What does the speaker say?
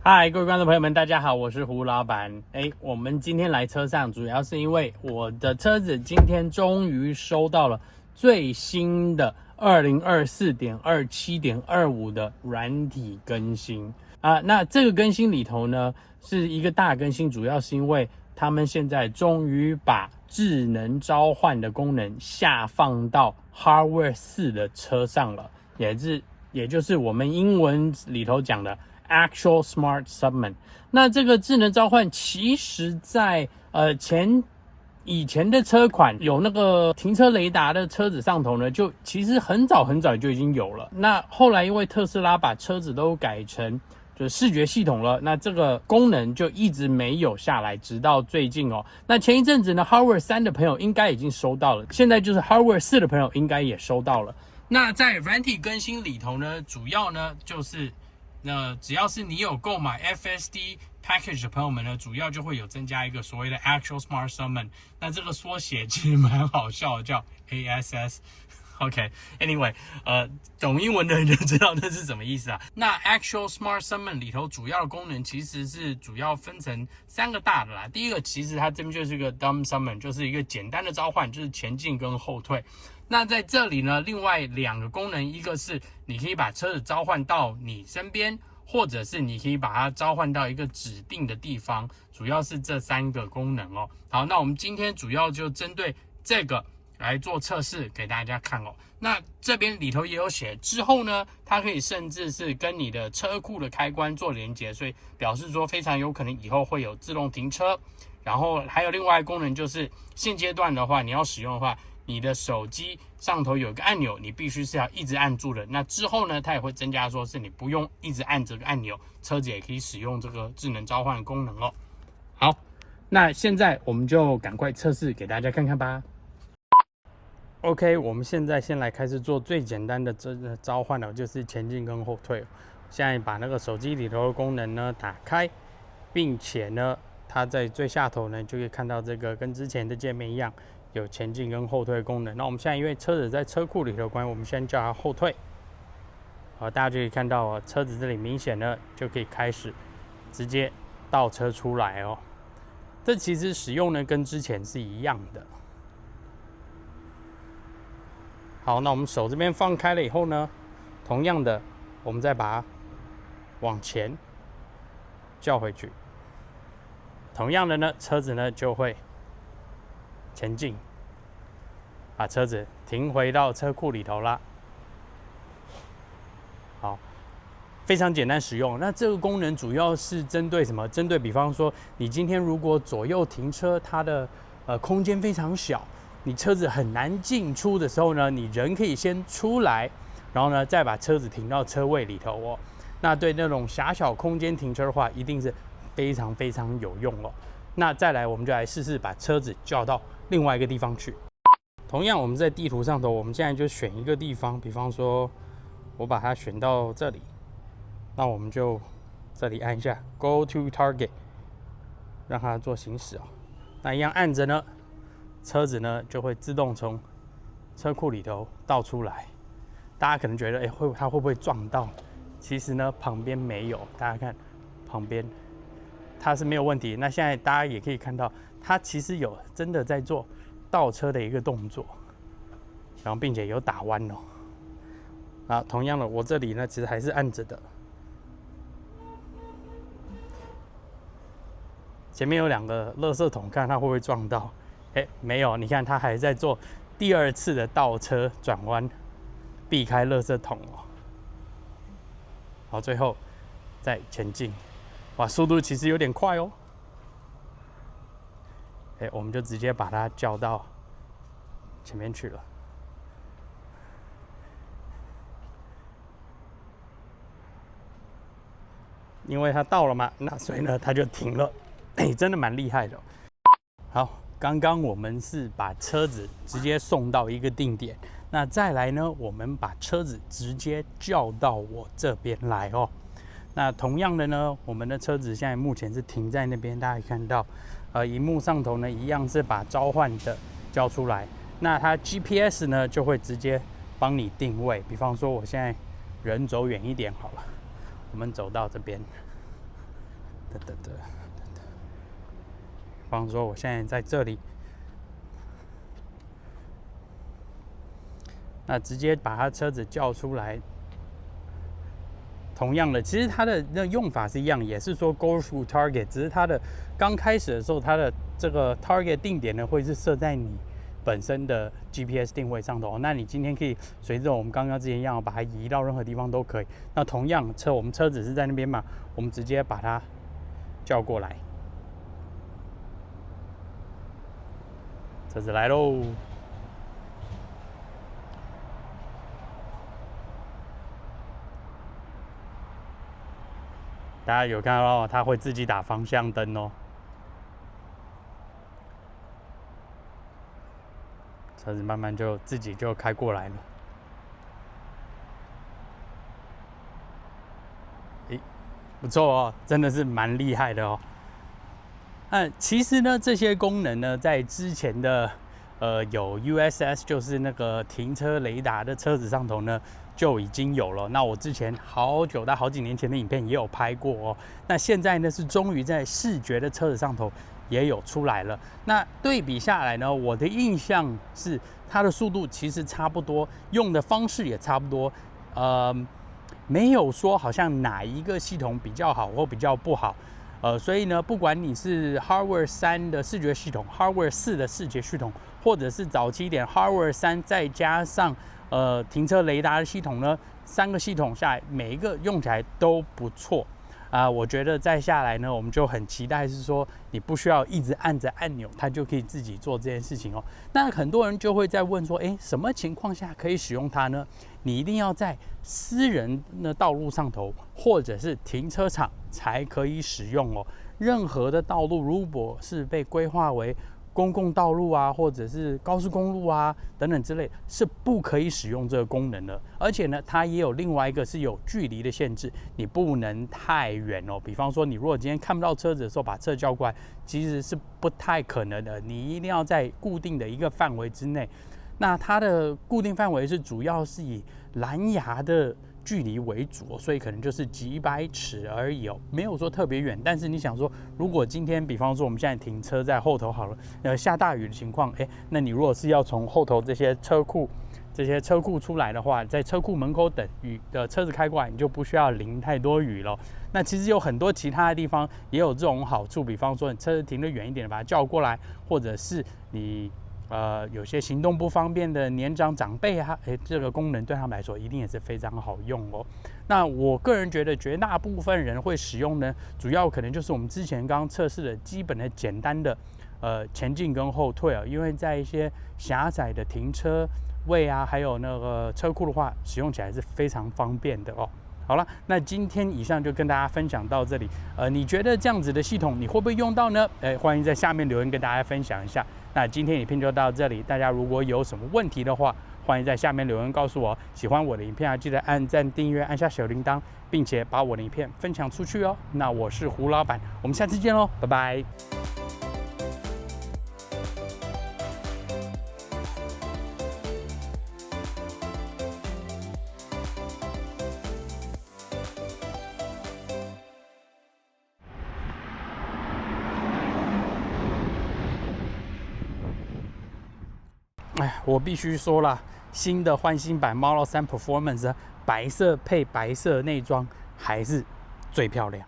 嗨，各位观众朋友们，大家好，我是胡老板。我们今天来车上，主要是因为我的车子今天终于收到了最新的2024.27.25的软体更新啊。那这个更新里头呢，是一个大更新，主要是因为他们现在终于把智能召唤的功能下放到 Hardware 4的车上了，也就是我们英文里头讲的Actual Smart Summon。 那这个智能召唤其实在以前的车款有那个停车雷达的车子上头呢，就其实很早就已经有了。那后来因为特斯拉把车子都改成就是视觉系统了，那这个功能就一直没有下来，直到最近哦。那前一阵子呢 Hardware 3的朋友应该已经收到了，现在就是 Hardware 4的朋友应该也收到了。那在软体更新里头呢，主要呢就是只要是你有购买 FSD package 的朋友们呢，主要就会有增加一个所谓的 Actual Smart Summon。那这个缩写其实蛮好笑的，叫 ASS。OK，Anyway，懂英文的人就知道那是什么意思啊。那 Actual Smart Summon 里头主要的功能其实是主要分成3个大的啦。第一个其实它这边就是一个 Dumb Summon， 就是一个简单的召唤，就是前进跟后退。那在这里呢，另外2个功能，一个是你可以把车子召唤到你身边，或者是你可以把它召唤到一个指定的地方，主要是这3个功能哦。好，那我们今天主要就针对这个来做测试给大家看哦。那这边里头也有写，之后呢，它可以甚至是跟你的车库的开关做连接，所以表示说非常有可能以后会有自动停车。然后还有另外一个功能，就是现阶段的话，你要使用的话，你的手机上头有一个按钮，你必须是要一直按住的。那之后呢，它也会增加说是你不用一直按这个按钮，车子也可以使用这个智能召唤的功能哦。好，那现在我们就赶快测试给大家看看吧。OK， 我们现在先来开始做最简单的召唤了，就是前进跟后退。现在把那个手机里头的功能呢打开，并且呢，它在最下头呢就可以看到这个跟之前的界面一样，有前进跟后退功能。那我们现在因为车子在车库里头关，我们先叫它后退。好，大家就可以看到哦，车子这里明显呢就可以开始直接倒车出来哦。这其实使用呢跟之前是一样的。好，那我们手这边放开了以后呢，同样的，我们再把它往前叫回去。同样的呢，车子呢就会前进，把车子停回到车库里头啦。好，非常简单实用。那这个功能主要是针对什么？针对比方说，你今天如果左右停车，它的空间非常小，你车子很难进出的时候呢，你人可以先出来，然后呢再把车子停到车位里头哦。那对那种狭小空间停车的话，一定是非常有用哦。那再来，我们就来试试把车子叫到另外一个地方去。同样，我们在地图上头，我们现在就选一个地方，比方说，我把它选到这里，那我们就这里按一下 Go to Target， 让它做行驶哦。那一样按着呢，车子呢就会自动从车库里头倒出来。大家可能觉得，它会不会撞到？其实呢，旁边没有。大家看，旁边它是没有问题。那现在大家也可以看到，它其实有真的在做倒车的一个动作，然后并且有打弯哦。啊，同样的，我这里呢其实还是按着的。前面有2个垃圾桶，看它会不会撞到？没有，你看它还在做第2次的倒车转弯，避开垃圾桶哦。好，最后再前进，哇，速度其实有点快哦。我们就直接把它叫到前面去了。因为它到了嘛，那所以呢它就停了。真的蛮厉害的哦。好，刚刚我们是把车子直接送到一个定点，那再来呢，我们把车子直接叫到我这边来哦。那同样的呢，我们的车子现在目前是停在那边，大家可以看到，荧幕上头呢一样是把召唤的叫出来。那它 GPS 呢就会直接帮你定位，比方说我现在人走远一点好了，我们走到这边，比方说我现在在这里，那直接把它车子叫出来。同样的，其实它的那用法是一样，也是说 go to target， 只是它的刚开始的时候，它的这个 target 定点呢会是设在你本身的 GPS 定位上头。那你今天可以随着我们刚刚之前一样，把它移到任何地方都可以。那同样我们车子是在那边嘛，我们直接把它叫过来，车子来喽。大家有看到它会自己打方向灯哦，车子慢慢就自己就开过来了。不错哦，真的是蛮厉害的哦。其实呢，这些功能呢，在之前的有 USS， 就是那个停车雷达的车子上头呢就已经有了。那我之前好几年前的影片也有拍过哦。那现在呢是终于在视觉的车子上头也有出来了。那对比下来呢，我的印象是它的速度其实差不多，用的方式也差不多，没有说好像哪一个系统比较好或比较不好。所以呢，不管你是 Hardware 3的视觉系统、Hardware 4的视觉系统，或者是早期一点 Hardware 3再加上停车雷达的系统呢，3个系统下来，每一个用起来都不错。我觉得再下来呢，我们就很期待是说，你不需要一直按着按钮，它就可以自己做这件事情哦。那很多人就会在问说，什么情况下可以使用它呢？你一定要在私人的道路上头，或者是停车场才可以使用哦。任何的道路如果是被规划为公共道路啊，或者是高速公路啊等等之类，是不可以使用这个功能的。而且呢，它也有另外一个是有距离的限制，你不能太远哦。比方说，你如果今天看不到车子的时候，把车叫过来，其实是不太可能的。你一定要在固定的一个范围之内。那它的固定范围是主要是以蓝牙的距离为主，所以可能就是几百尺而已哦，没有说特别远。但是你想说，如果今天比方说我们现在停车在后头好了，下大雨的情况，那你如果是要从后头这些车库出来的话，在车库门口等雨的车子开过来，你就不需要淋太多雨了。那其实有很多其他的地方也有这种好处，比方说你车子停得远一点，把它叫过来，或者是你有些行动不方便的年长长辈啊，这个功能对他们来说一定也是非常好用哦。那我个人觉得，绝大部分人会使用呢，主要可能就是我们之前刚刚测试的基本的简单的前进跟后退啊，因为在一些狭窄的停车位啊，还有那个车库的话，使用起来是非常方便的哦。好了，那今天以上就跟大家分享到这里。你觉得这样子的系统你会不会用到呢？欢迎在下面留言跟大家分享一下。那今天影片就到这里，大家如果有什么问题的话，欢迎在下面留言告诉我。喜欢我的影片，记得按赞、订阅、按下小铃铛，并且把我的影片分享出去哦。那我是胡老板，我们下次见喽，拜拜。我必须说啦，新的换新版 Model 3 Performance 白色配白色内装还是最漂亮。